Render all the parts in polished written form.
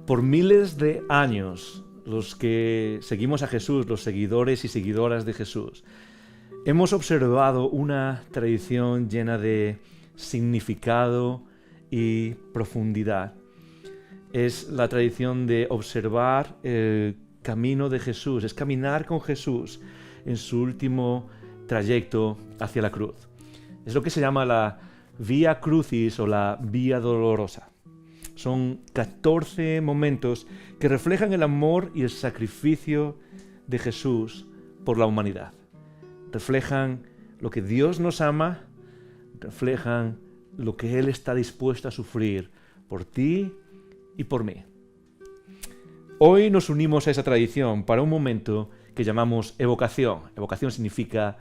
Por miles de años, los que seguimos a Jesús, los seguidores y seguidoras de Jesús, hemos observado una tradición llena de significado y profundidad. Es la tradición de observar el camino de Jesús, es caminar con Jesús en su último trayecto hacia la cruz. Es lo que se llama la Vía Crucis o la Vía Dolorosa. Son 14 momentos que reflejan el amor y el sacrificio de Jesús por la humanidad. Reflejan lo que Dios nos ama, reflejan lo que Él está dispuesto a sufrir por ti y por mí. Hoy nos unimos a esa tradición para un momento que llamamos evocación. Evocación significa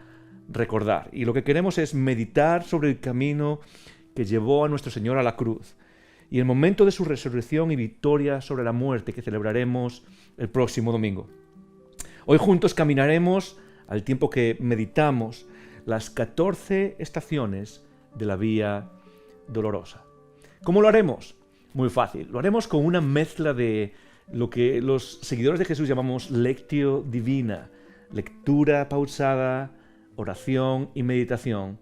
recordar. Y lo que queremos es meditar sobre el camino que llevó a nuestro Señor a la cruz y el momento de su resurrección y victoria sobre la muerte que celebraremos el próximo domingo. Hoy juntos caminaremos, al tiempo que meditamos, las 14 estaciones de la Vía Dolorosa. ¿Cómo lo haremos? Muy fácil. Lo haremos con una mezcla de lo que los seguidores de Jesús llamamos lectio divina, lectura pausada, oración y meditación,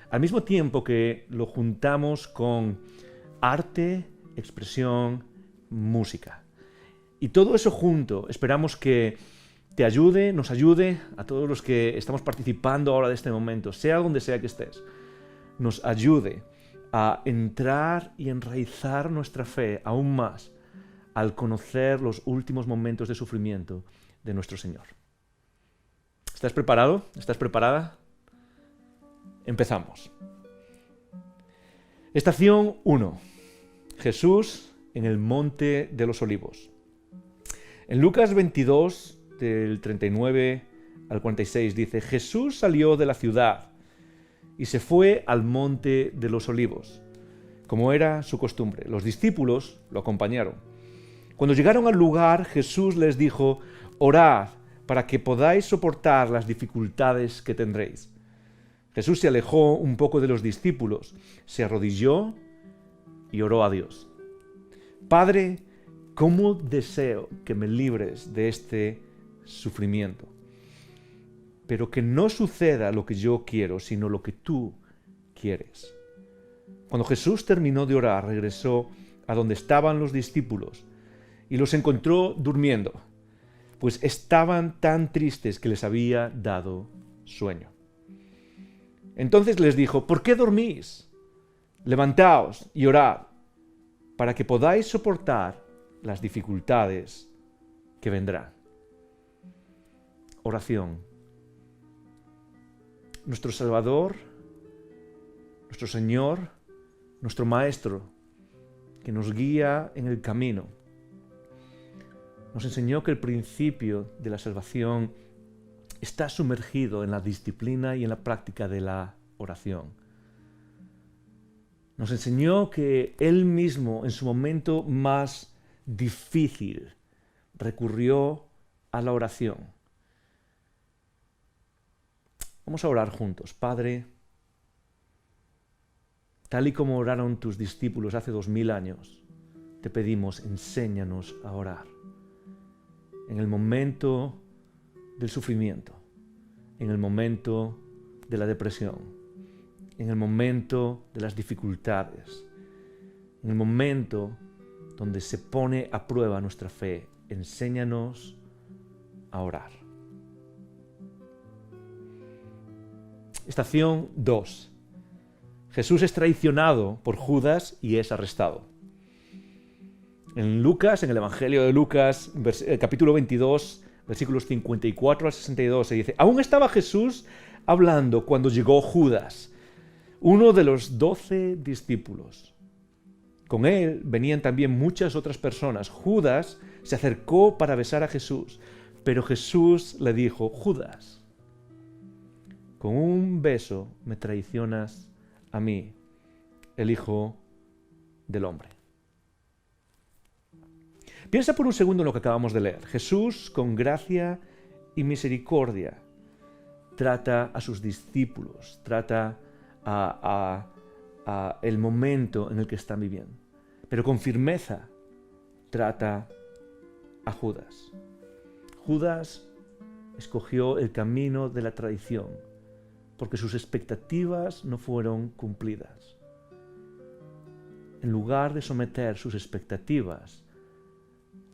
al mismo tiempo que lo juntamos con arte, expresión, música. Y todo eso junto, esperamos que te ayude, nos ayude a todos los que estamos participando ahora de este momento, sea donde sea que estés, nos ayude a entrar y enraizar nuestra fe aún más al conocer los últimos momentos de sufrimiento de nuestro Señor. ¿Estás preparado? ¿Estás preparada? Empezamos. Estación 1. Jesús en el Monte de los Olivos. En Lucas 22, del 39 al 46, dice: Jesús salió de la ciudad y se fue al Monte de los Olivos, como era su costumbre. Los discípulos lo acompañaron. Cuando llegaron al lugar, Jesús les dijo: orad para que podáis soportar las dificultades que tendréis. Jesús se alejó un poco de los discípulos, se arrodilló y oró a Dios. Padre, ¿cómo deseo que me libres de este sufrimiento? Pero que no suceda lo que yo quiero, sino lo que tú quieres. Cuando Jesús terminó de orar, regresó a donde estaban los discípulos y los encontró durmiendo, pues estaban tan tristes que les había dado sueño. Entonces les dijo: ¿por qué dormís? Levantaos y orad, para que podáis soportar las dificultades que vendrán. Oración. Nuestro Salvador, nuestro Señor, nuestro Maestro, que nos guía en el camino, nos enseñó que el principio de la salvación está sumergido en la disciplina y en la práctica de la oración. Nos enseñó que Él mismo, en su momento más difícil, recurrió a la oración. Vamos a orar juntos. Padre, tal y como oraron tus discípulos hace 2000 años, te pedimos, enséñanos a orar. En el momento del sufrimiento, en el momento de la depresión, en el momento de las dificultades, en el momento donde se pone a prueba nuestra fe, enséñanos a orar. Estación 2. Jesús es traicionado por Judas y es arrestado. En Lucas, en el Evangelio de Lucas, capítulo 22, versículos 54 al 62, se dice: aún estaba Jesús hablando cuando llegó Judas, uno de los 12 discípulos. Con él venían también muchas otras personas. Judas se acercó para besar a Jesús, pero Jesús le dijo: Judas, con un beso me traicionas a mí, el Hijo del Hombre. Piensa por un segundo en lo que acabamos de leer. Jesús, con gracia y misericordia, trata a sus discípulos, trata a el momento en el que están viviendo. Pero con firmeza trata a Judas. Judas escogió el camino de la traición porque sus expectativas no fueron cumplidas. En lugar de someter sus expectativas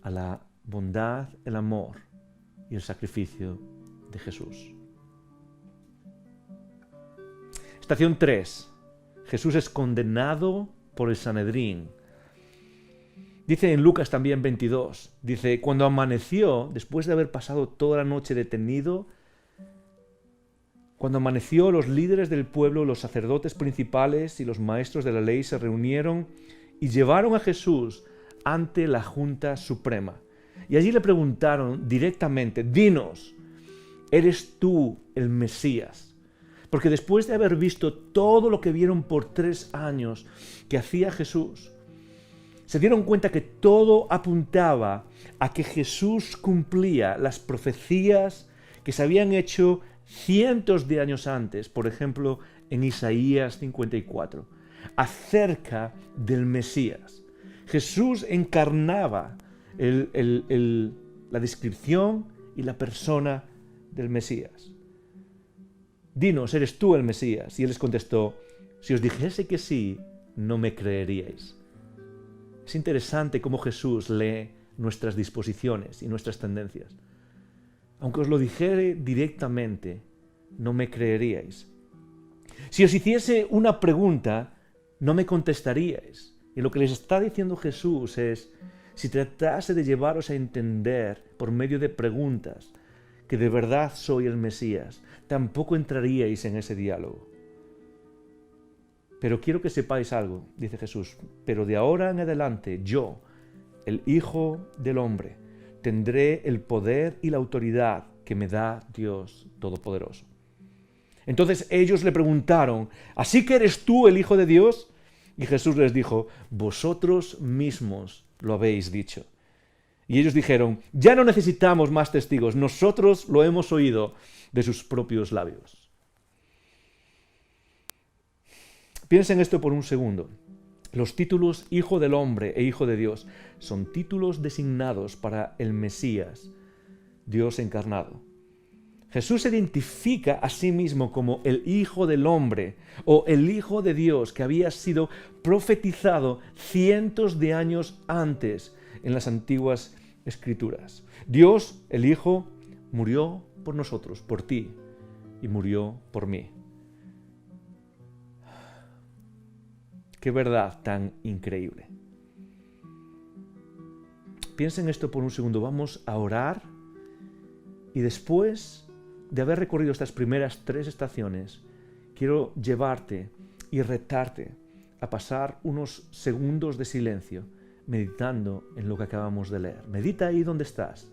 a la bondad, el amor y el sacrificio de Jesús. Estación 3. Jesús es condenado por el Sanedrín. Dice en Lucas también 22, dice, cuando amaneció, después de haber pasado toda la noche detenido, cuando amaneció, los líderes del pueblo, los sacerdotes principales y los maestros de la ley se reunieron y llevaron a Jesús ante la Junta Suprema. Y allí le preguntaron directamente, dinos, ¿eres tú el Mesías? Porque después de haber visto todo lo que vieron por 3 años que hacía Jesús, se dieron cuenta que todo apuntaba a que Jesús cumplía las profecías que se habían hecho cientos de años antes, por ejemplo, en Isaías 54, acerca del Mesías. Jesús encarnaba la descripción y la persona del Mesías. Dinos, ¿eres tú el Mesías? Y él les contestó, si os dijese que sí, no me creeríais. Es interesante cómo Jesús lee nuestras disposiciones y nuestras tendencias. Aunque os lo dijere directamente, no me creeríais. Si os hiciese una pregunta, no me contestaríais. Y lo que les está diciendo Jesús es, si tratase de llevaros a entender por medio de preguntas que de verdad soy el Mesías, tampoco entraríais en ese diálogo. Pero quiero que sepáis algo, dice Jesús, pero de ahora en adelante yo, el Hijo del Hombre, tendré el poder y la autoridad que me da Dios Todopoderoso. Entonces ellos le preguntaron, ¿así que eres tú el Hijo de Dios? Y Jesús les dijo, vosotros mismos lo habéis dicho. Y ellos dijeron, ya no necesitamos más testigos, nosotros lo hemos oído de sus propios labios. Piensen esto por un segundo. Los títulos Hijo del Hombre e Hijo de Dios son títulos designados para el Mesías, Dios encarnado. Jesús se identifica a sí mismo como el Hijo del Hombre o el Hijo de Dios que había sido profetizado cientos de años antes en las antiguas Escrituras. Dios, el Hijo, murió por nosotros, por ti, y murió por mí. Qué verdad tan increíble. Piensen esto por un segundo. Vamos a orar y después de haber recorrido estas primeras 3 estaciones, quiero llevarte y retarte a pasar unos segundos de silencio meditando en lo que acabamos de leer. Medita ahí donde estás.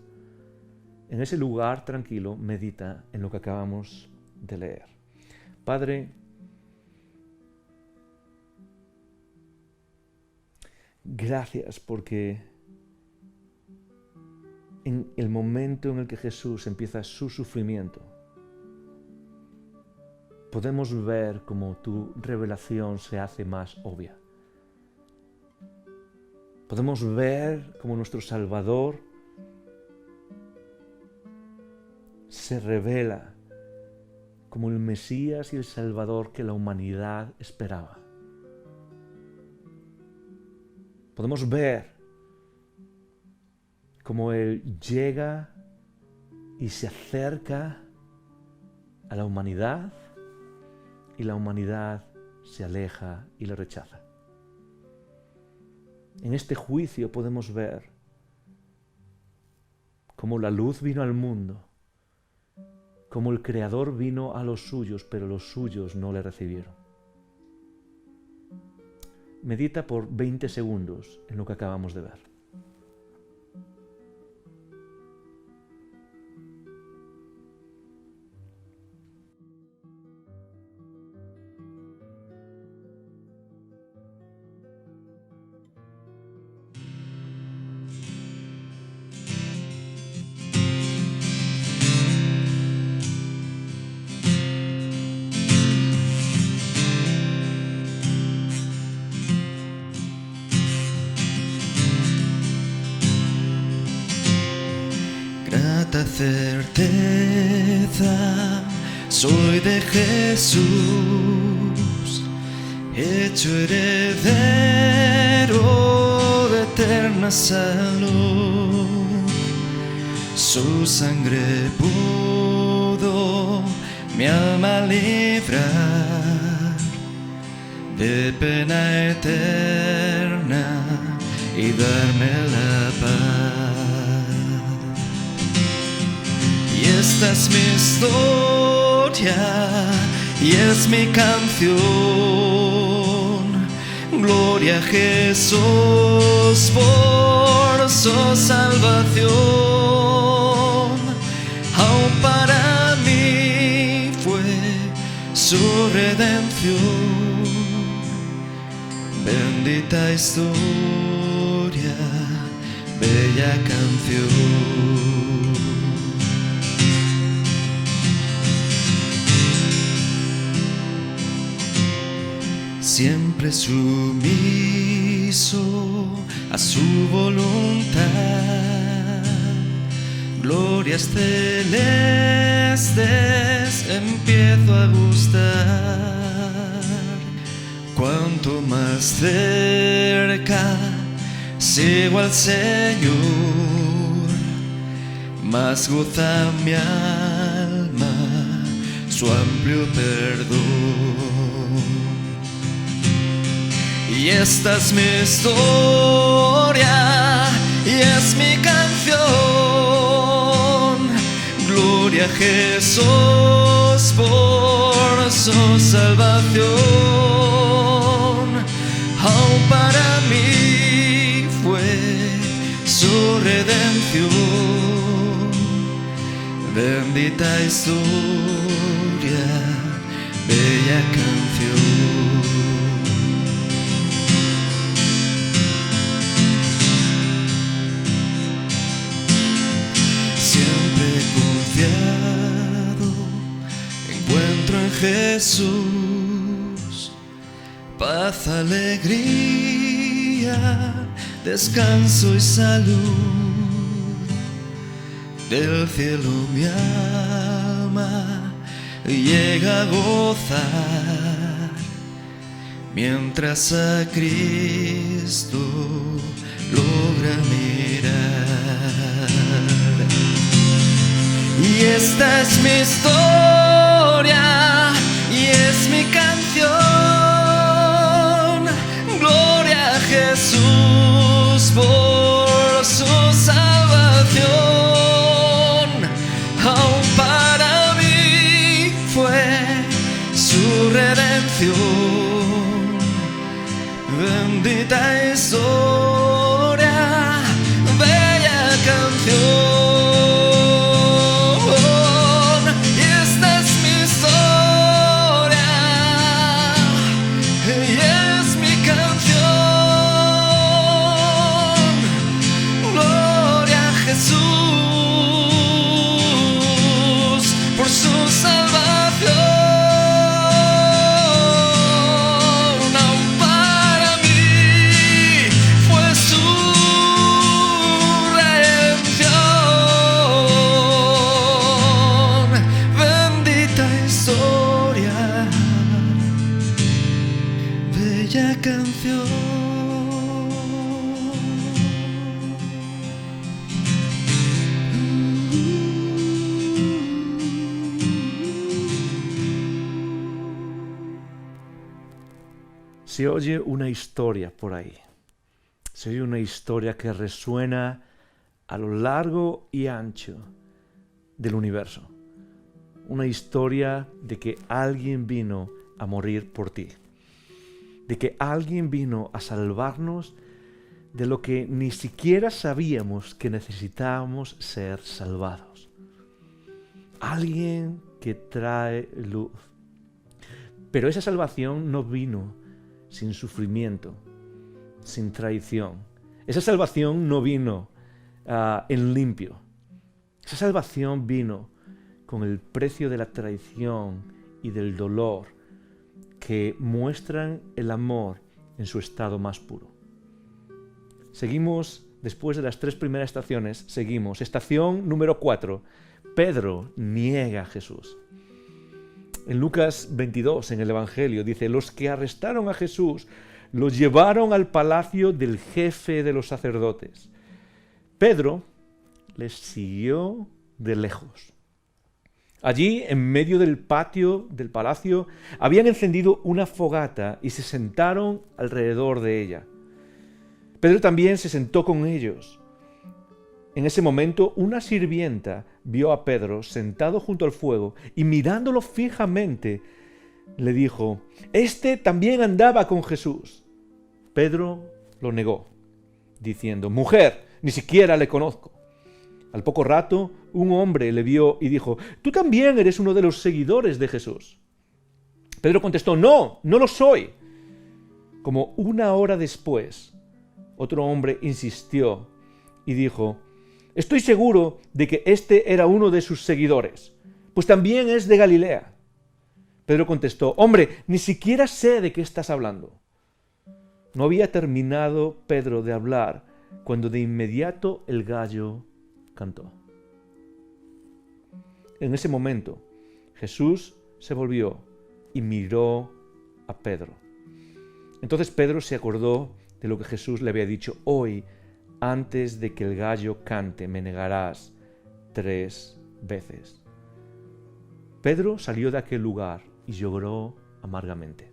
En ese lugar tranquilo, medita en lo que acabamos de leer. Padre, gracias porque en el momento en el que Jesús empieza su sufrimiento, podemos ver cómo tu revelación se hace más obvia. Podemos ver cómo nuestro Salvador se revela como el Mesías y el Salvador que la humanidad esperaba. Podemos ver cómo Él llega y se acerca a la humanidad y la humanidad se aleja y le rechaza. En este juicio podemos ver cómo la luz vino al mundo, cómo el Creador vino a los suyos, pero los suyos no le recibieron. Medita por 20 segundos en lo que acabamos de ver. cuánta certeza soy de Jesús, hecho heredero de eterna salud. Su sangre pudo mi alma librar de pena eterna y darme la paz. Y esta es mi historia y es mi canción. Gloria a Jesús por su salvación. Aún para mí fue su redención. Bendita historia, bella canción. Siempre sumiso a su voluntad, glorias celestes empiezo a gustar. Cuanto más cerca sigo al Señor, más goza mi alma su amplio perdón. Y esta es mi historia y es mi canción. Gloria a Jesús por su salvación. Aún para mí fue su redención. Bendita historia, bella canción. Encuentro en Jesús paz, alegría, descanso y salud. Del cielo mi alma llega a gozar, mientras a Cristo logra mirar. Y esta es mi historia y es mi canción. Gloria a Jesús por su salvación. Aún para mí fue su redención. Bendita historia, bella canción. Se oye una historia por ahí. Se oye una historia que resuena a lo largo y ancho del universo. Una historia de que alguien vino a morir por ti. De que alguien vino a salvarnos de lo que ni siquiera sabíamos que necesitábamos ser salvados. Alguien que trae luz. Pero esa salvación no vino sin sufrimiento, sin traición. Esa salvación no vino en limpio. Esa salvación vino con el precio de la traición y del dolor que muestran el amor en su estado más puro. Seguimos después de las 3 primeras estaciones, seguimos. Estación número 4. Pedro niega a Jesús. En Lucas 22, en el Evangelio, dice: los que arrestaron a Jesús lo llevaron al palacio del jefe de los sacerdotes. Pedro les siguió de lejos. Allí, en medio del patio del palacio, habían encendido una fogata y se sentaron alrededor de ella. Pedro también se sentó con ellos. En ese momento, una sirvienta vio a Pedro sentado junto al fuego y mirándolo fijamente, le dijo: «Este también andaba con Jesús». Pedro lo negó, diciendo: «Mujer, ni siquiera le conozco». Al poco rato, un hombre le vio y dijo: «Tú también eres uno de los seguidores de Jesús». Pedro contestó: «No, no lo soy». Como 1 hora después, otro hombre insistió y dijo: «Estoy seguro de que este era uno de sus seguidores, pues también es de Galilea». Pedro contestó: «Hombre, ni siquiera sé de qué estás hablando». No había terminado Pedro de hablar cuando de inmediato el gallo cantó. En ese momento, Jesús se volvió y miró a Pedro. Entonces Pedro se acordó de lo que Jesús le había dicho: «Hoy, antes de que el gallo cante, me negarás 3 veces». Pedro salió de aquel lugar y lloró amargamente.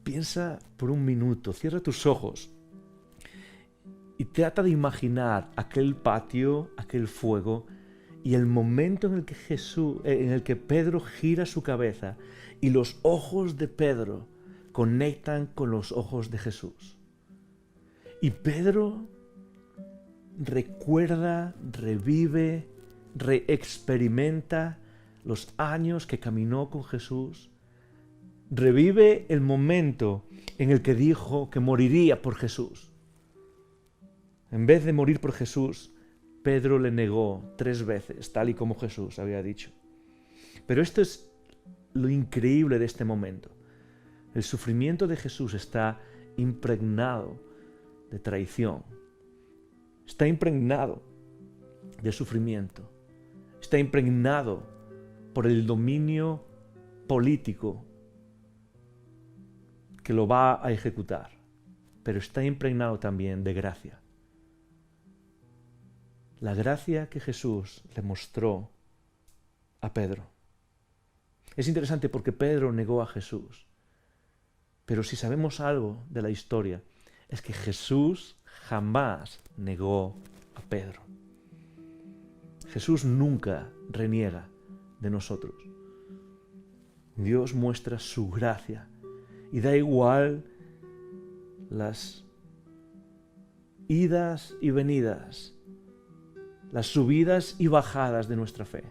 Piensa por un minuto, cierra tus ojos y trata de imaginar aquel patio, aquel fuego y el momento en el que Pedro gira su cabeza y los ojos de Pedro conectan con los ojos de Jesús. Y Pedro recuerda, revive, reexperimenta los años que caminó con Jesús. Revive el momento en el que dijo que moriría por Jesús. En vez de morir por Jesús, Pedro le negó 3 veces, tal y como Jesús había dicho. Pero esto es lo increíble de este momento. El sufrimiento de Jesús está impregnado de traición. Está impregnado de sufrimiento. Está impregnado por el dominio político que lo va a ejecutar. Pero está impregnado también de gracia. La gracia que Jesús le mostró a Pedro. Es interesante porque Pedro negó a Jesús. Pero si sabemos algo de la historia, es que Jesús jamás negó a Pedro. Jesús nunca reniega de nosotros. Dios muestra su gracia y da igual las idas y venidas, las subidas y bajadas de nuestra fe.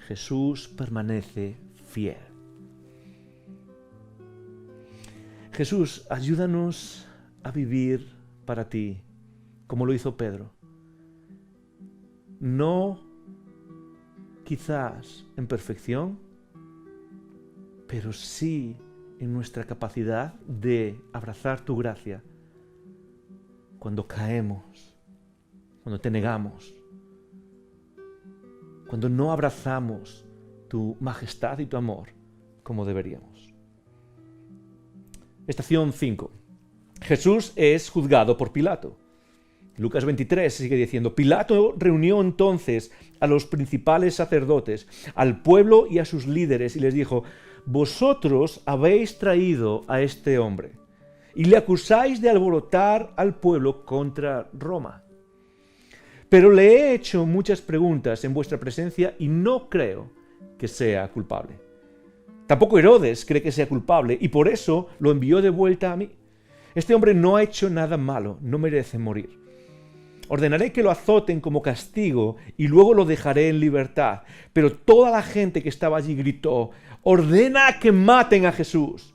Jesús permanece fiel. Jesús, ayúdanos a vivir para ti, como lo hizo Pedro. No quizás en perfección, pero sí en nuestra capacidad de abrazar tu gracia cuando caemos, cuando te negamos, cuando no abrazamos tu majestad y tu amor como deberíamos. Estación 5. Jesús es juzgado por Pilato. Lucas 23 sigue diciendo: Pilato reunió entonces a los principales sacerdotes, al pueblo y a sus líderes y les dijo: vosotros habéis traído a este hombre y le acusáis de alborotar al pueblo contra Roma. Pero le he hecho muchas preguntas en vuestra presencia y no creo que sea culpable. Tampoco Herodes cree que sea culpable y por eso lo envió de vuelta a mí. Este hombre no ha hecho nada malo, no merece morir. Ordenaré que lo azoten como castigo y luego lo dejaré en libertad. Pero toda la gente que estaba allí gritó: ordena que maten a Jesús.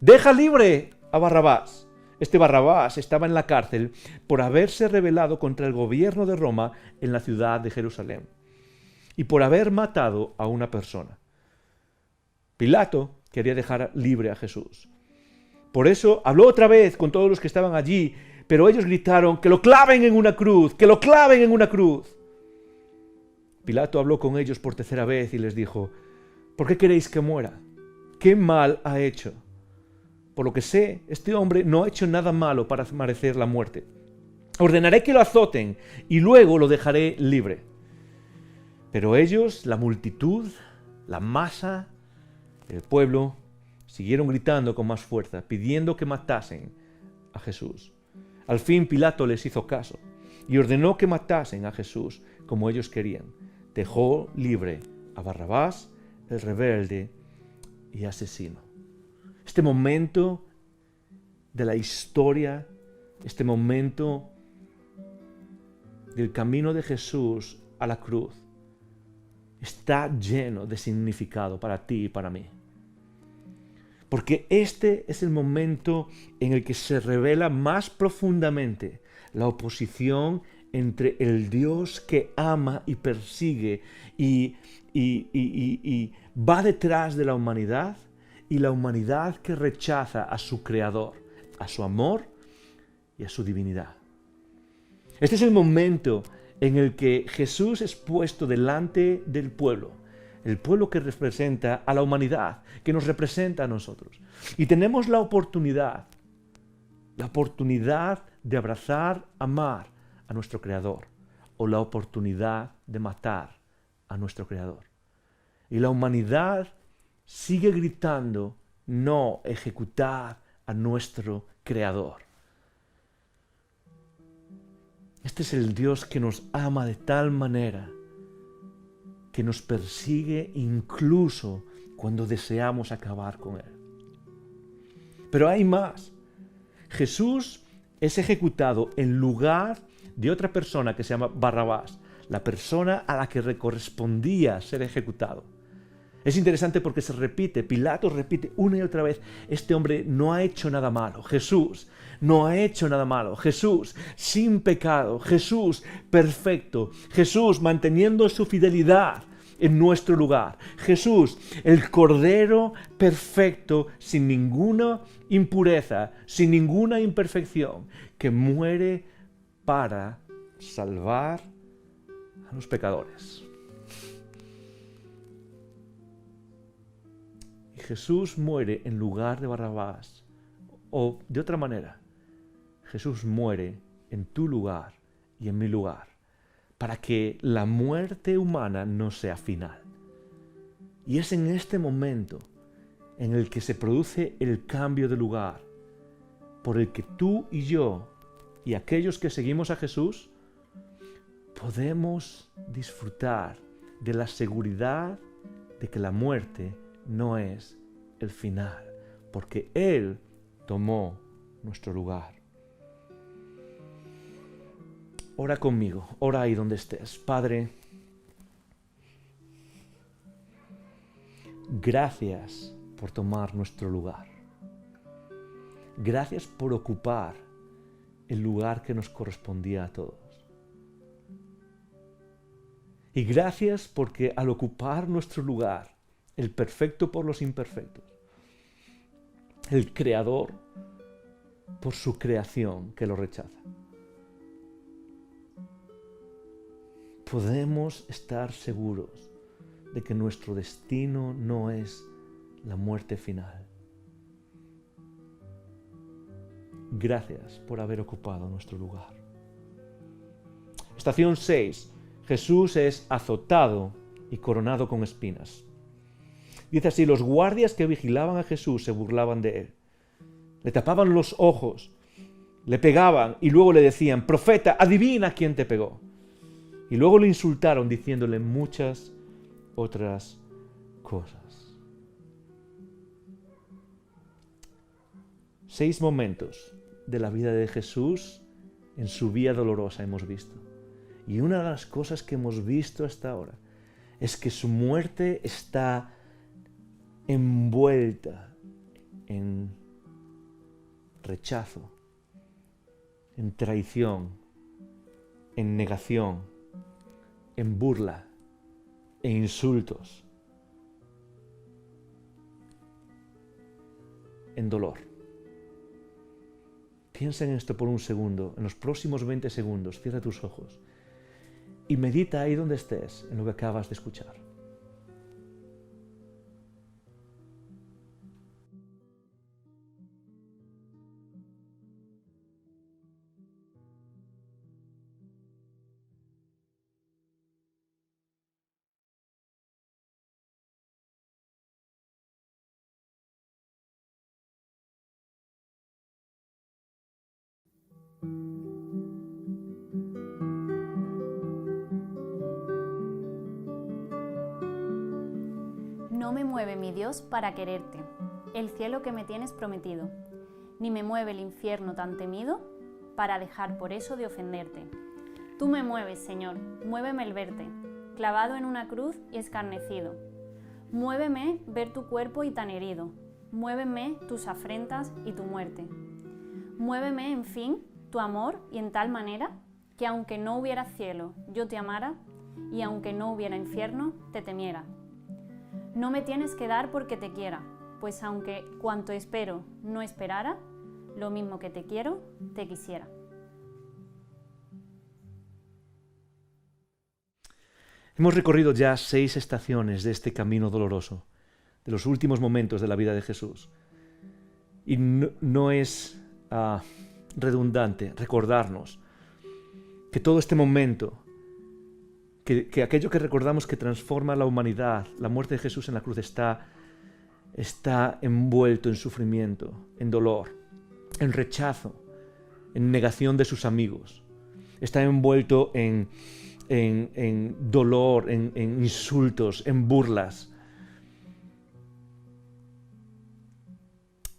Deja libre a Barrabás. Este Barrabás estaba en la cárcel por haberse rebelado contra el gobierno de Roma en la ciudad de Jerusalén y por haber matado a una persona. Pilato quería dejar libre a Jesús, Por eso habló otra vez con todos los que estaban allí, pero ellos gritaron, ¡que lo claven en una cruz! ¡Que lo claven en una cruz! Pilato habló con ellos por tercera vez y les dijo, ¿por qué queréis que muera? ¿Qué mal ha hecho? Por lo que sé, este hombre no ha hecho nada malo para merecer la muerte. Ordenaré que lo azoten y luego lo dejaré libre. Pero ellos, la multitud, la masa, el pueblo, siguieron gritando con más fuerza, pidiendo que matasen a Jesús. Al fin Pilato les hizo caso y ordenó que matasen a Jesús como ellos querían. Dejó libre a Barrabás, el rebelde y asesino. Este momento de la historia, este momento del camino de Jesús a la cruz, está lleno de significado para ti y para mí. Porque este es el momento en el que se revela más profundamente la oposición entre el Dios que ama y persigue y va detrás de la humanidad y la humanidad que rechaza a su Creador, a su amor y a su divinidad. Este es el momento en el que Jesús es puesto delante del pueblo, el pueblo que representa a la humanidad, que nos representa a nosotros. Y tenemos la oportunidad de abrazar, amar a nuestro Creador, o la oportunidad de matar a nuestro Creador. Y la humanidad sigue gritando, no, ejecutad a nuestro Creador. Este es el Dios que nos ama de tal manera que nos persigue incluso cuando deseamos acabar con Él. Pero hay más. Jesús es ejecutado en lugar de otra persona que se llama Barrabás, la persona a la que le correspondía ser ejecutado. Es interesante porque se repite, Pilato repite una y otra vez, este hombre no ha hecho nada malo, Jesús no ha hecho nada malo, Jesús sin pecado, Jesús perfecto, Jesús manteniendo su fidelidad en nuestro lugar, Jesús el Cordero perfecto, sin ninguna impureza, sin ninguna imperfección, que muere para salvar a los pecadores. Jesús muere en lugar de Barrabás, o de otra manera, Jesús muere en tu lugar y en mi lugar, para que la muerte humana no sea final. Y es en este momento en el que se produce el cambio de lugar, por el que tú y yo, y aquellos que seguimos a Jesús, podemos disfrutar de la seguridad de que la muerte no es el final, porque Él tomó nuestro lugar. Ora conmigo, ora ahí donde estés. Padre, gracias por tomar nuestro lugar. Gracias por ocupar el lugar que nos correspondía a todos. Y gracias porque al ocupar nuestro lugar, el perfecto por los imperfectos, el Creador por su creación que lo rechaza, podemos estar seguros de que nuestro destino no es la muerte final. Gracias por haber ocupado nuestro lugar. Estación 6. Jesús es azotado y coronado con espinas. Dice así, los guardias que vigilaban a Jesús se burlaban de él. Le tapaban los ojos, le pegaban y luego le decían, profeta, adivina quién te pegó. Y luego le insultaron diciéndole muchas otras cosas. 6 momentos de la vida de Jesús en su vía dolorosa hemos visto. Y una de las cosas que hemos visto hasta ahora es que su muerte está envuelta en rechazo, en traición, en negación, en burla, en insultos, en dolor. Piensa en esto por un segundo, en los próximos 20 segundos, cierra tus ojos y medita ahí donde estés en lo que acabas de escuchar. No me mueve mi Dios para quererte, el cielo que me tienes prometido, ni me mueve el infierno tan temido para dejar por eso de ofenderte. Tú me mueves, Señor, muéveme el verte, clavado en una cruz y escarnecido. Muéveme ver tu cuerpo y tan herido, muéveme tus afrentas y tu muerte. Muéveme, en fin, tu amor y en tal manera que aunque no hubiera cielo, yo te amara, y aunque no hubiera infierno, te temiera. No me tienes que dar porque te quiera, pues aunque cuanto espero no esperara, lo mismo que te quiero, te quisiera. Hemos recorrido ya 6 estaciones de este camino doloroso, de los últimos momentos de la vida de Jesús. Y no es redundante recordarnos que todo este momento, que aquello que recordamos que transforma la humanidad, la muerte de Jesús en la cruz, está envuelto en sufrimiento, en dolor, en rechazo, en negación de sus amigos. Está envuelto en dolor, en insultos, en burlas.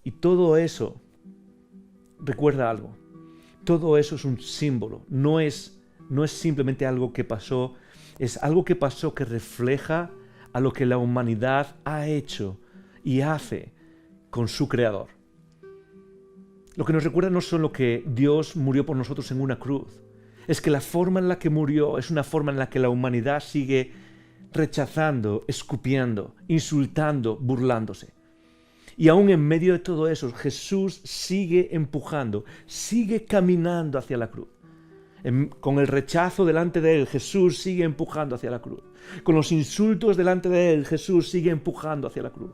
Y todo eso, recuerda algo, todo eso es un símbolo, no es simplemente algo que pasó, es algo que pasó que refleja a lo que la humanidad ha hecho y hace con su Creador. Lo que nos recuerda no solo que Dios murió por nosotros en una cruz, es que la forma en la que murió es una forma en la que la humanidad sigue rechazando, escupiendo, insultando, burlándose. Y aún en medio de todo eso, Jesús sigue empujando, sigue caminando hacia la cruz. Con el rechazo delante de él, Jesús sigue empujando hacia la cruz. Con los insultos delante de él, Jesús sigue empujando hacia la cruz.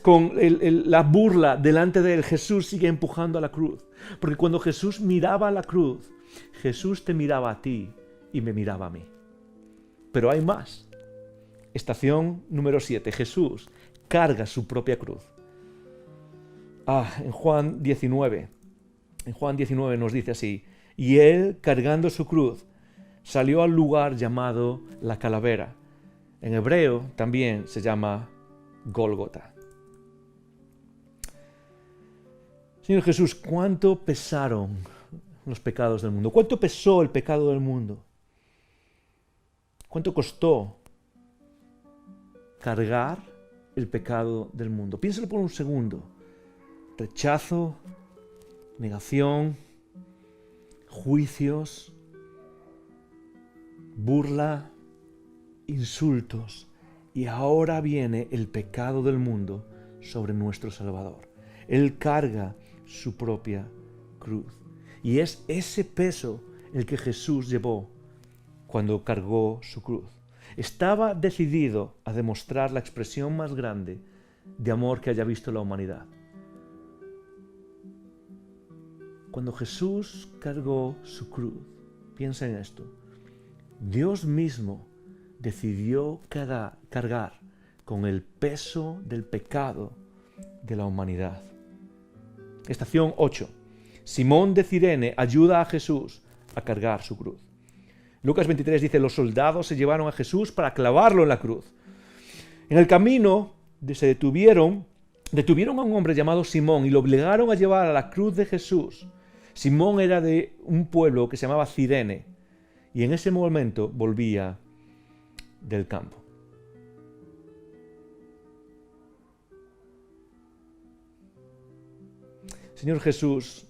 Con la burla delante de él, Jesús sigue empujando a la cruz. Porque cuando Jesús miraba a la cruz, Jesús te miraba a ti y me miraba a mí. Pero hay más. Estación número 7. Jesús carga su propia cruz. En Juan 19 nos dice así: y él, cargando su cruz, salió al lugar llamado la calavera. En hebreo también se llama Gólgota. Señor Jesús, ¿cuánto pesaron los pecados del mundo? ¿Cuánto pesó el pecado del mundo? ¿Cuánto costó cargar el pecado del mundo? Piénsalo por un segundo. Rechazo, negación, juicios, burla, insultos, y ahora viene el pecado del mundo sobre nuestro Salvador. Él carga su propia cruz. Y es ese peso el que Jesús llevó cuando cargó su cruz. Estaba decidido a demostrar la expresión más grande de amor que haya visto la humanidad. Cuando Jesús cargó su cruz, piensa en esto, Dios mismo decidió cargar con el peso del pecado de la humanidad. Estación 8. Simón de Cirene ayuda a Jesús a cargar su cruz. Lucas 23 dice: los soldados se llevaron a Jesús para clavarlo en la cruz. En el camino se detuvieron a un hombre llamado Simón y lo obligaron a llevar a la cruz de Jesús. Simón era de un pueblo que se llamaba Cirene y en ese momento volvía del campo. Señor Jesús,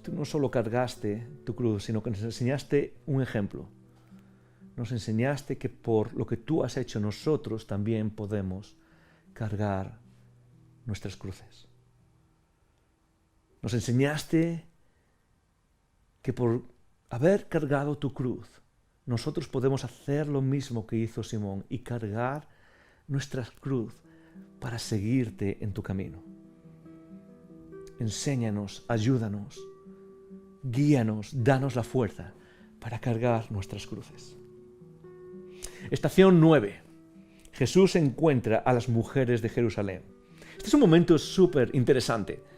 tú no solo cargaste tu cruz, sino que nos enseñaste un ejemplo. Nos enseñaste que por lo que tú has hecho, nosotros también podemos cargar nuestras cruces. Nos enseñaste que por haber cargado tu cruz, nosotros podemos hacer lo mismo que hizo Simón y cargar nuestra cruz para seguirte en tu camino. Enséñanos, ayúdanos, guíanos, danos la fuerza para cargar nuestras cruces. Estación 9. Jesús encuentra a las mujeres de Jerusalén. Este es un momento súper interesante.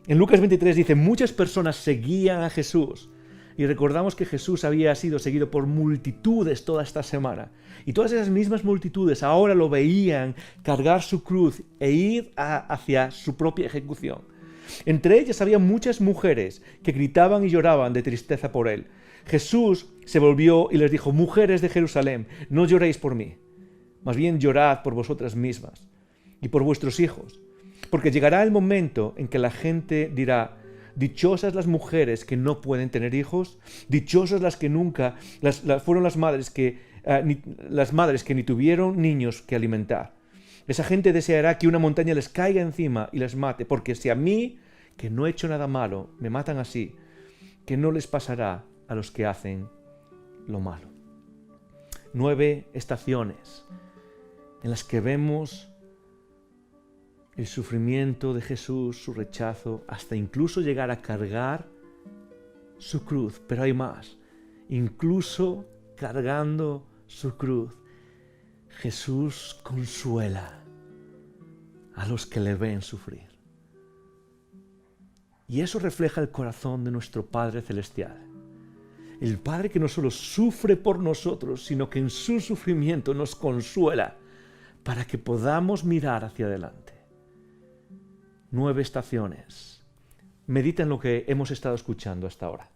En Lucas 23 dice, muchas personas seguían a Jesús. Y recordamos que Jesús había sido seguido por multitudes toda esta semana. Y todas esas mismas multitudes ahora lo veían cargar su cruz e ir hacia su propia ejecución. Entre ellas había muchas mujeres que gritaban y lloraban de tristeza por él. Jesús se volvió y les dijo, mujeres de Jerusalén, no lloréis por mí, más bien llorad por vosotras mismas y por vuestros hijos, porque llegará el momento en que la gente dirá, dichosas las mujeres que no pueden tener hijos, dichosas las que nunca, fueron las madres que ni tuvieron niños que alimentar. Esa gente deseará que una montaña les caiga encima y les mate, porque si a mí, que no he hecho nada malo, me matan así, ¿qué no les pasará a los que hacen lo malo? 9 estaciones en las que vemos el sufrimiento de Jesús, su rechazo, hasta incluso llegar a cargar su cruz. Pero hay más. Incluso cargando su cruz, Jesús consuela a los que le ven sufrir. Y eso refleja el corazón de nuestro Padre Celestial. El Padre que no solo sufre por nosotros, sino que en su sufrimiento nos consuela para que podamos mirar hacia adelante. 9 estaciones. Medita en lo que hemos estado escuchando hasta ahora.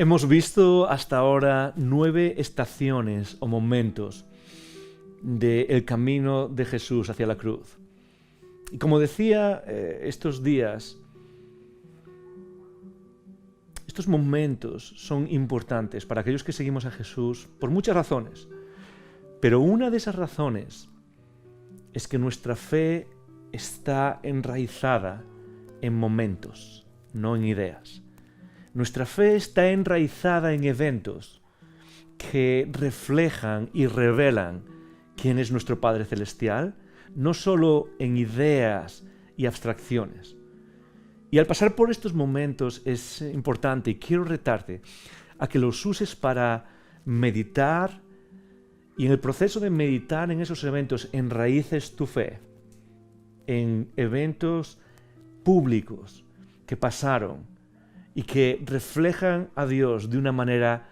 Hemos visto hasta ahora 9 estaciones o momentos del camino de Jesús hacia la cruz. Y como decía, estos días, estos momentos son importantes para aquellos que seguimos a Jesús por muchas razones. Pero una de esas razones es que nuestra fe está enraizada en momentos, no en ideas. Nuestra fe está enraizada en eventos que reflejan y revelan quién es nuestro Padre Celestial, no solo en ideas y abstracciones. Y al pasar por estos momentos es importante, y quiero retarte a que los uses para meditar, y en el proceso de meditar en esos eventos enraíces tu fe en eventos públicos que pasaron y que reflejan a Dios de una manera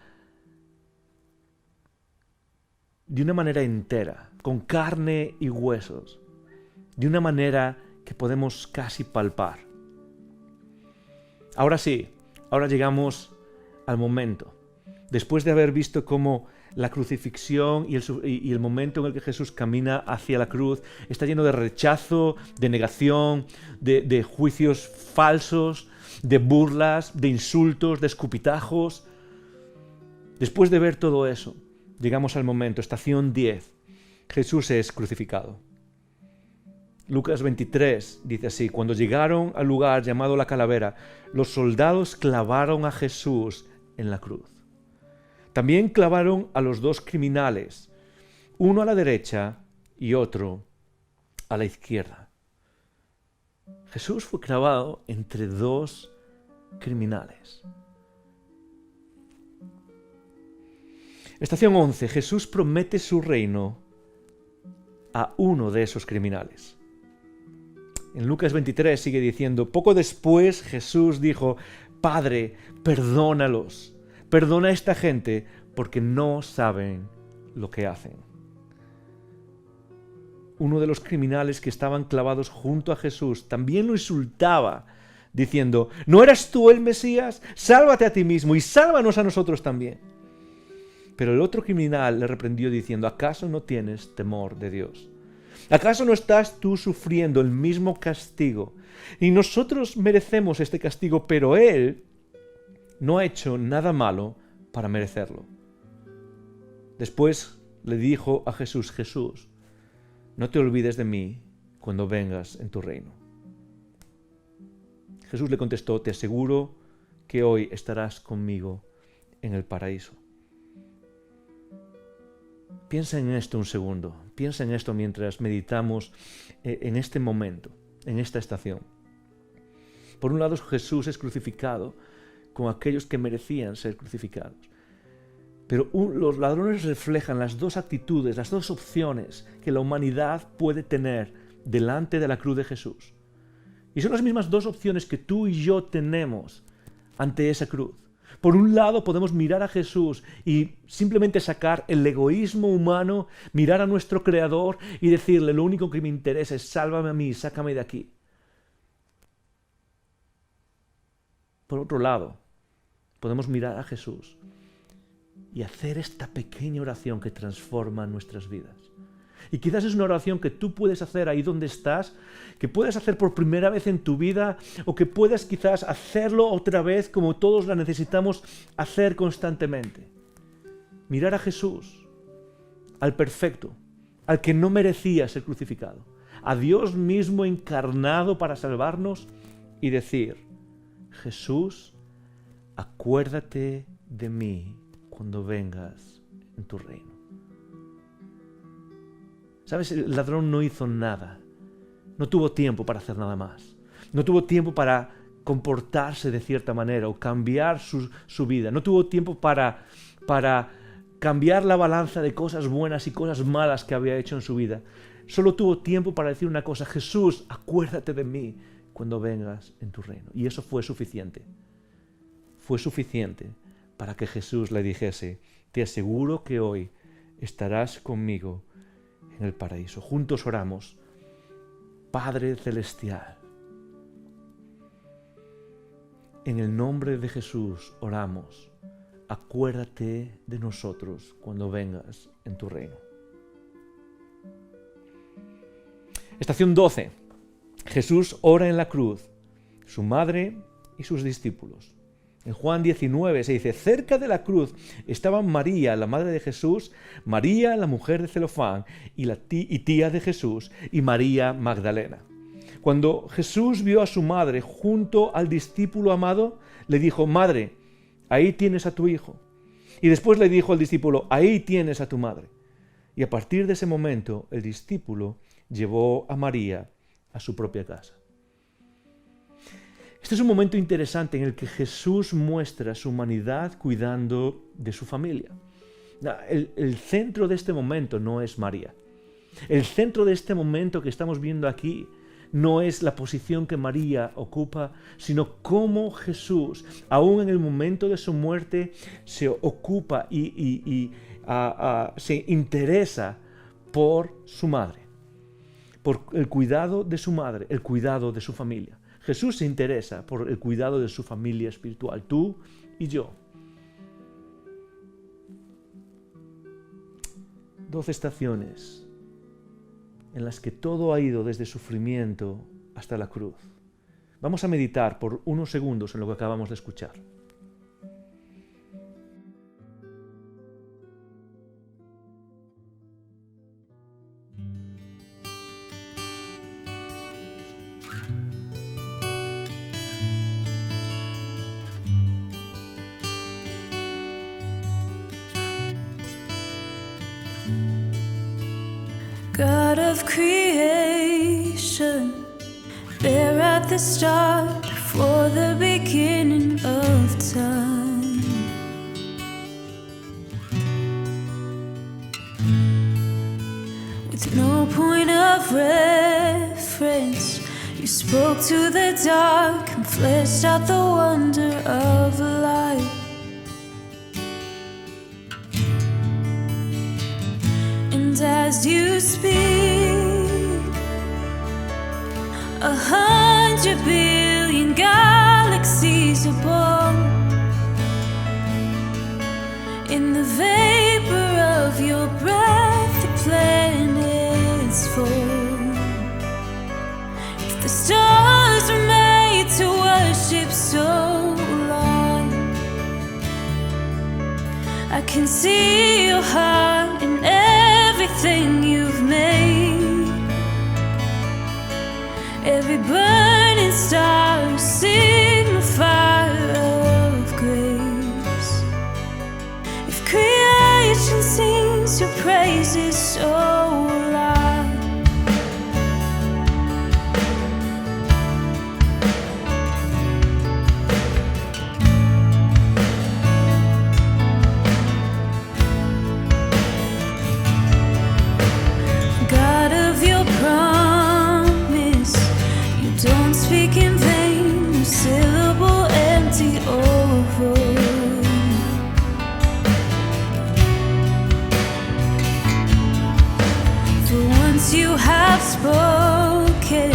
entera, con carne y huesos, de una manera que podemos casi palpar. Ahora sí, ahora llegamos al momento. Después de haber visto cómo la crucifixión y el momento en el que Jesús camina hacia la cruz está lleno de rechazo, de negación, de juicios falsos, de burlas, de insultos, de escupitajos. Después de ver todo eso, llegamos al momento, estación 10. Jesús es crucificado. Lucas 23 dice así: cuando llegaron al lugar llamado la Calavera, los soldados clavaron a Jesús en la cruz. También clavaron a los 2 criminales, uno a la derecha y otro a la izquierda. Jesús fue clavado entre 2 criminales. Estación 11. Jesús promete su reino a uno de esos criminales. En Lucas 23 sigue diciendo: poco después Jesús dijo: Padre, perdónalos. Perdona a esta gente porque no saben lo que hacen. Uno de los criminales que estaban clavados junto a Jesús también lo insultaba, diciendo: ¿no eras tú el Mesías? Sálvate a ti mismo y sálvanos a nosotros también. Pero el otro criminal le reprendió diciendo: ¿acaso no tienes temor de Dios? ¿Acaso no estás tú sufriendo el mismo castigo? Y nosotros merecemos este castigo, pero él no ha hecho nada malo para merecerlo. Después le dijo a Jesús: Jesús, no te olvides de mí cuando vengas en tu reino. Jesús le contestó: te aseguro que hoy estarás conmigo en el paraíso. Piensa en esto un segundo, piensa en esto mientras meditamos en este momento, en esta estación. Por un lado, Jesús es crucificado con aquellos que merecían ser crucificados. Pero los ladrones reflejan las 2 actitudes, las 2 opciones que la humanidad puede tener delante de la cruz de Jesús. Y son las mismas 2 opciones que tú y yo tenemos ante esa cruz. Por un lado podemos mirar a Jesús y simplemente sacar el egoísmo humano, mirar a nuestro Creador y decirle: lo único que me interesa es sálvame a mí, sácame de aquí. Por otro lado, podemos mirar a Jesús y hacer esta pequeña oración que transforma nuestras vidas. Y quizás es una oración que tú puedes hacer ahí donde estás, que puedes hacer por primera vez en tu vida, o que puedas quizás hacerlo otra vez como todos la necesitamos hacer constantemente. Mirar a Jesús, al perfecto, al que no merecía ser crucificado, a Dios mismo encarnado para salvarnos, y decir: Jesús, acuérdate de mí cuando vengas en tu reino. ¿Sabes? El ladrón no hizo nada. No tuvo tiempo para hacer nada más. No tuvo tiempo para comportarse de cierta manera o cambiar su vida. No tuvo tiempo para cambiar la balanza de cosas buenas y cosas malas que había hecho en su vida. Solo tuvo tiempo para decir una cosa: Jesús, acuérdate de mí cuando vengas en tu reino. Y eso fue suficiente. Fue suficiente para que Jesús le dijese: te aseguro que hoy estarás conmigo en el paraíso. Juntos oramos: Padre Celestial, en el nombre de Jesús oramos acuérdate de nosotros cuando vengas en tu reino. Estación 12. Jesús ora en la cruz, su madre y sus discípulos. En Juan 19 se dice, cerca de la cruz estaban María, la madre de Jesús, María, la mujer de Zelofán, y tía de Jesús, y María Magdalena. Cuando Jesús vio a su madre junto al discípulo amado, le dijo, Madre, ahí tienes a tu hijo. Y después le dijo al discípulo, ahí tienes a tu madre. Y a partir de ese momento, el discípulo llevó a María a su propia casa. Este es un momento interesante en el que Jesús muestra su humanidad cuidando de su familia. El centro de este momento no es María. El centro de este momento que estamos viendo aquí no es la posición que María ocupa, sino cómo Jesús, aún en el momento de su muerte, se ocupa y se interesa por su madre, por el cuidado de su madre, el cuidado de su familia. Jesús se interesa por el cuidado de su familia espiritual, tú y yo. 12 estaciones en las que todo ha ido desde sufrimiento hasta la cruz. Vamos a meditar por unos segundos en lo que acabamos de escuchar. God of creation, there at the start, before the beginning of time. With no point of reference, you spoke to the dark and fleshed out the wonder of life. And as you speak, 100 billion galaxies are born. In the vapor of your breath, the planets fall. If the stars were made to worship so long, I can see your heart in everything you've made. Every burning star a signifier of grace. If creation sings your praises so loud, God of your promise, you don't speak in vain, no syllable empty or void. For once you have spoken,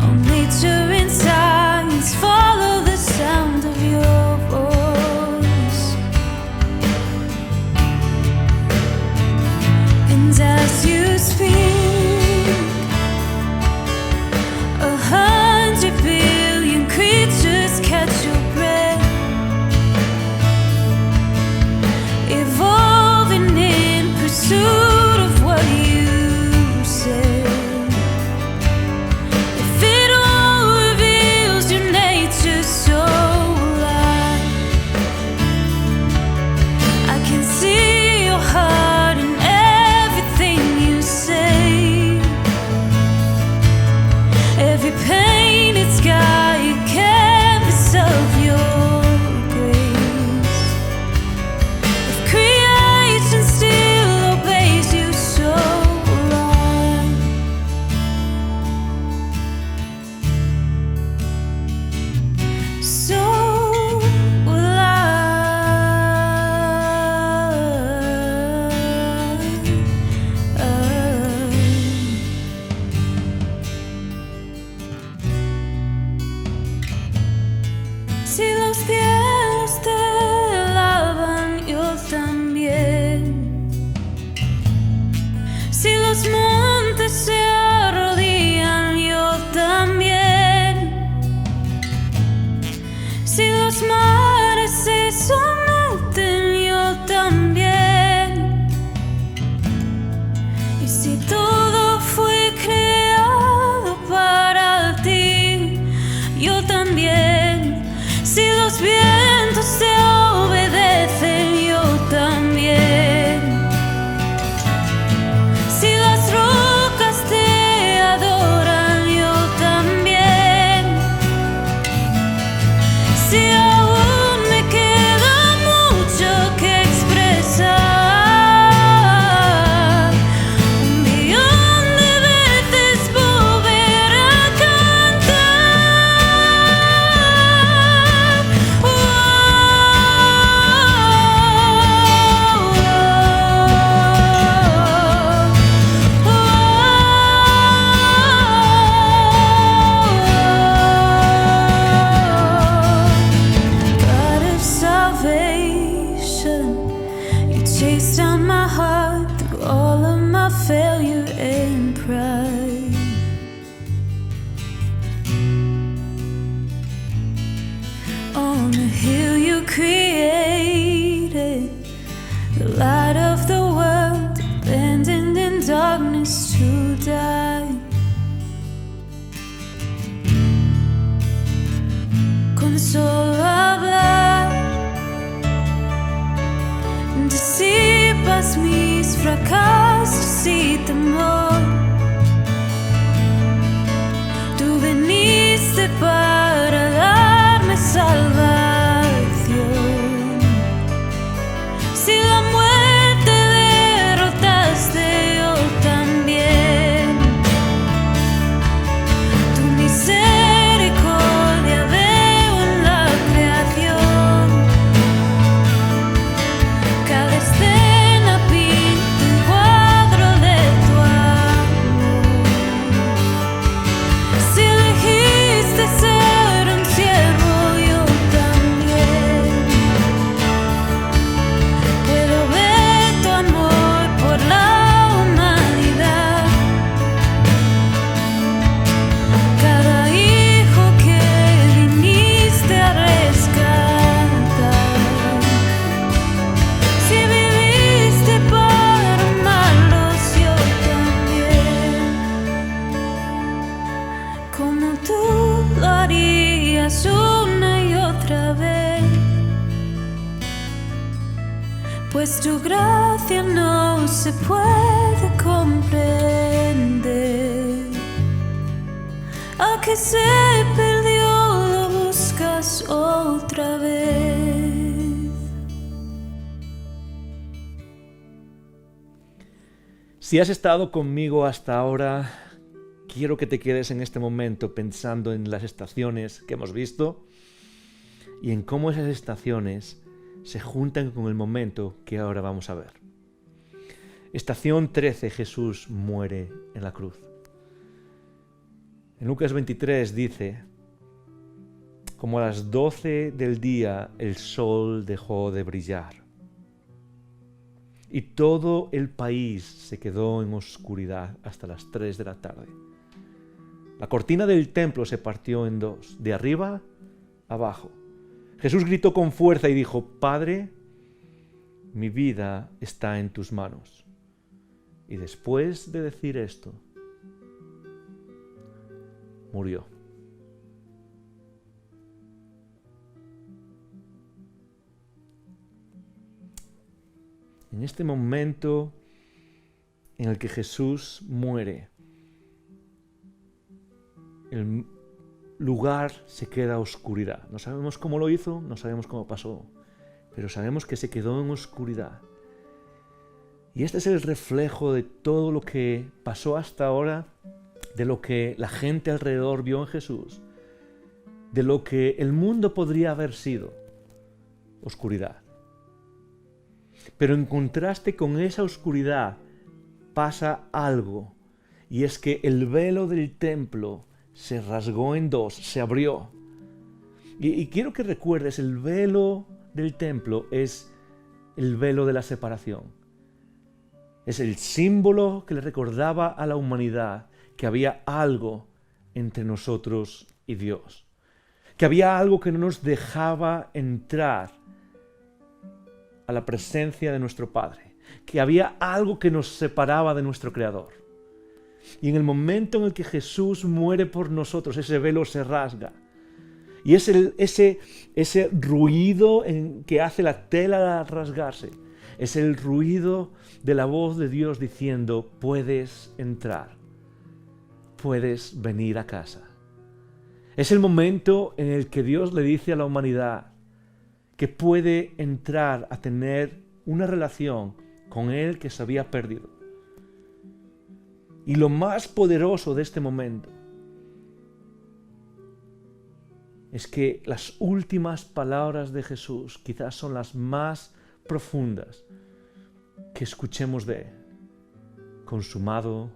all nature and science follow the sound of your voice. And as you speak, 100 billion creatures catch your breath, evolving in pursuit of what you said. chase down my heart through all of my failure and pride. On the hill you created, the light of the world, abandoned in darkness to die. Con solo hablar disipas mis fracasos y temor. Tú viniste para darme salvación. Si la muerte derrotaste, yo también. Tu misericordia veo en la creación. Cada escena pinta un cuadro de tu amor. Si elegiste ser un siervo, yo también. Puedo ver tu amor por la humanidad. Cada hijo que viniste a rescatar. Si viviste para amarlos, yo también. Como tú lo harías una y otra vez. Pues tu gracia no se puede comprender. A que se perdió lo buscas otra vez. Si has estado conmigo hasta ahora, quiero que te quedes en este momento pensando en las estaciones que hemos visto y en cómo esas estaciones se juntan con el momento que ahora vamos a ver. Estación 13, Jesús muere en la cruz. En Lucas 23 dice: como a las 12 del día el sol dejó de brillar y todo el país se quedó en oscuridad hasta las 3 de la tarde. La cortina del templo se partió en dos, de arriba a abajo. Jesús gritó con fuerza y dijo: Padre, mi vida está en tus manos. Y después de decir esto, murió. En este momento en el que Jesús muere, el lugar se queda a oscuridad. No sabemos cómo lo hizo, no sabemos cómo pasó, pero sabemos que se quedó en oscuridad. Y este es el reflejo de todo lo que pasó hasta ahora, de lo que la gente alrededor vio en Jesús, de lo que el mundo podría haber sido: oscuridad. Pero en contraste con esa oscuridad pasa algo, y es que el velo del templo se rasgó en dos, se abrió. Y quiero que recuerdes, el velo del templo es el velo de la separación. Es el símbolo que le recordaba a la humanidad que había algo entre nosotros y Dios. Que había algo que no nos dejaba entrar a la presencia de nuestro Padre. Que había algo que nos separaba de nuestro Creador. Y en el momento en el que Jesús muere por nosotros, ese velo se rasga. Y es ese ruido que hace la tela al rasgarse. Es el ruido de la voz de Dios diciendo: puedes entrar, puedes venir a casa. Es el momento en el que Dios le dice a la humanidad que puede entrar a tener una relación con Él que se había perdido. Y lo más poderoso de este momento es que las últimas palabras de Jesús quizás son las más profundas que escuchemos de Él. Consumado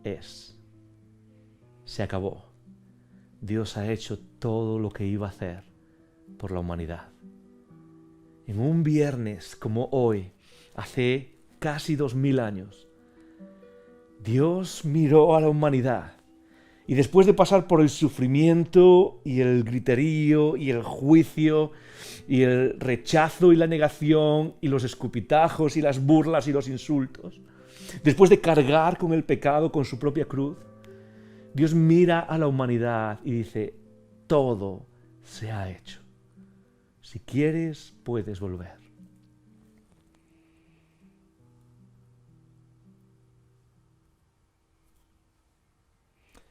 es. Se acabó. Dios ha hecho todo lo que iba a hacer por la humanidad. En un viernes como hoy, hace casi 2000 años, Dios miró a la humanidad y después de pasar por el sufrimiento y el griterío y el juicio y el rechazo y la negación y los escupitajos y las burlas y los insultos, después de cargar con el pecado con su propia cruz, Dios mira a la humanidad y dice: todo se ha hecho. Si quieres, puedes volver.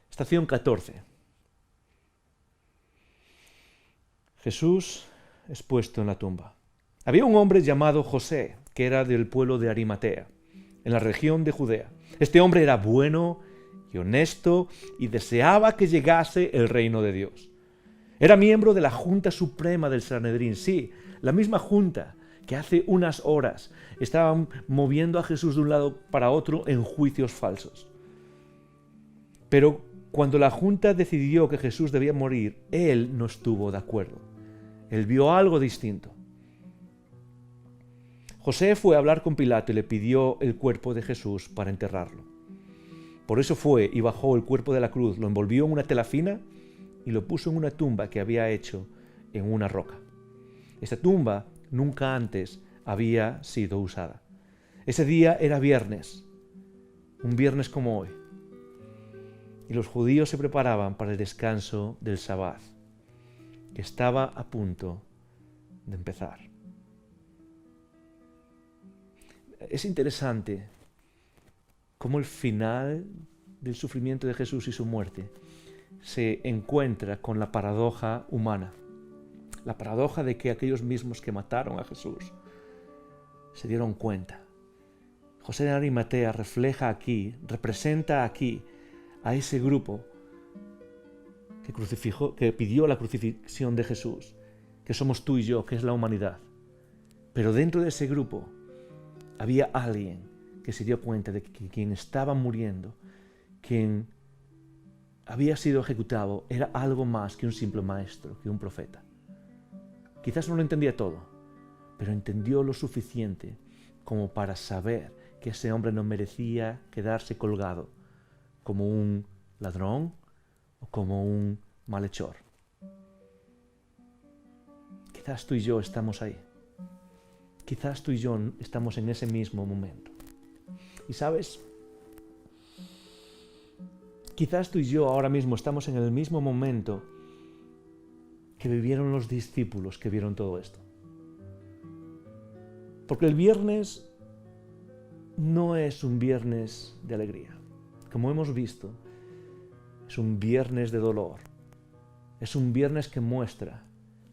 Estación 14. Jesús es puesto en la tumba. Había un hombre llamado José, que era del pueblo de Arimatea, en la región de Judea. Este hombre era bueno y honesto y deseaba que llegase el reino de Dios. Era miembro de la Junta Suprema del Sanedrín, sí, la misma junta que hace unas horas estaban moviendo a Jesús de un lado para otro en juicios falsos. Pero cuando la junta decidió que Jesús debía morir, él no estuvo de acuerdo. Él vio algo distinto. José fue a hablar con Pilato y le pidió el cuerpo de Jesús para enterrarlo. Por eso fue y bajó el cuerpo de la cruz, lo envolvió en una tela fina y lo puso en una tumba que había hecho en una roca. Esta tumba nunca antes había sido usada. Ese día era viernes, un viernes como hoy. Y los judíos se preparaban para el descanso del Sabbat, que estaba a punto de empezar. Es interesante cómo el final del sufrimiento de Jesús y su muerte se encuentra con la paradoja humana. La paradoja de que aquellos mismos que mataron a Jesús se dieron cuenta. José de Arimatea refleja aquí, representa aquí a ese grupo que pidió la crucifixión de Jesús, que somos tú y yo, que es la humanidad. Pero dentro de ese grupo había alguien que se dio cuenta de que quien estaba muriendo, quien había sido ejecutado, era algo más que un simple maestro, que un profeta. Quizás no lo entendía todo, pero entendió lo suficiente como para saber que ese hombre no merecía quedarse colgado como un ladrón o como un malhechor. Quizás tú y yo estamos ahí. Quizás tú y yo estamos en ese mismo momento. Y sabes, quizás tú y yo ahora mismo estamos en el mismo momento que vivieron los discípulos que vieron todo esto. Porque el viernes no es un viernes de alegría. Como hemos visto, es un viernes de dolor. Es un viernes que muestra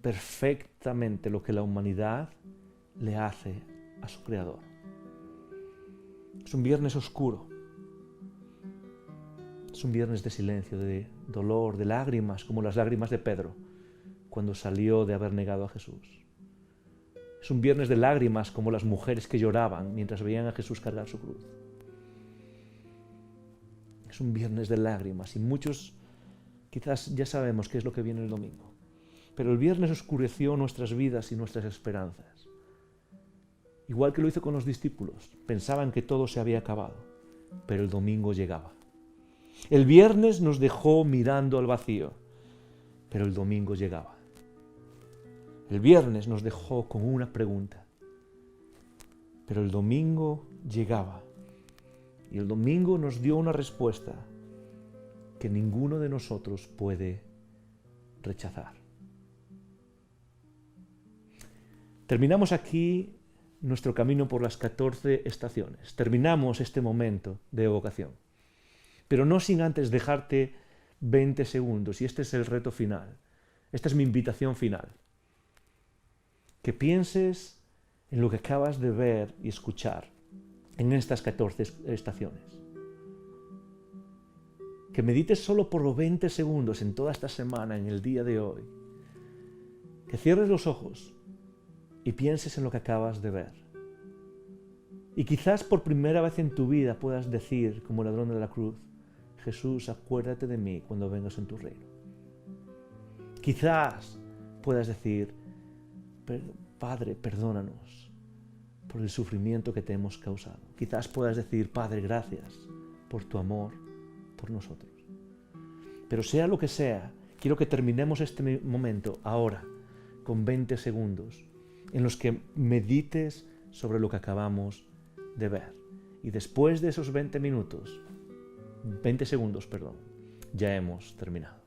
perfectamente lo que la humanidad le hace a su Creador. Es un viernes oscuro. Es un viernes de silencio, de dolor, de lágrimas, como las lágrimas de Pedro cuando salió de haber negado a Jesús. Es un viernes de lágrimas como las mujeres que lloraban mientras veían a Jesús cargar su cruz. Es un viernes de lágrimas y muchos quizás ya sabemos qué es lo que viene el domingo. Pero el viernes oscureció nuestras vidas y nuestras esperanzas. Igual que lo hizo con los discípulos. Pensaban que todo se había acabado, pero el domingo llegaba. El viernes nos dejó mirando al vacío, pero el domingo llegaba. El viernes nos dejó con una pregunta, pero el domingo llegaba. Y el domingo nos dio una respuesta que ninguno de nosotros puede rechazar. Terminamos aquí nuestro camino por las 14 estaciones. Terminamos este momento de evocación. Pero no sin antes dejarte 20 segundos, y este es el reto final. Esta es mi invitación final. Que pienses en lo que acabas de ver y escuchar en estas 14 estaciones. Que medites solo por 20 segundos en toda esta semana, en el día de hoy. Que cierres los ojos y pienses en lo que acabas de ver. Y quizás por primera vez en tu vida puedas decir, como el ladrón de la cruz: Jesús, acuérdate de mí cuando vengas en tu reino. Quizás puedas decir: Padre, perdónanos, por el sufrimiento que te hemos causado. Quizás puedas decir, Padre, gracias por tu amor por nosotros. Pero sea lo que sea, quiero que terminemos este momento ahora con 20 segundos en los que medites sobre lo que acabamos de ver. Y después de esos 20 segundos, ya hemos terminado.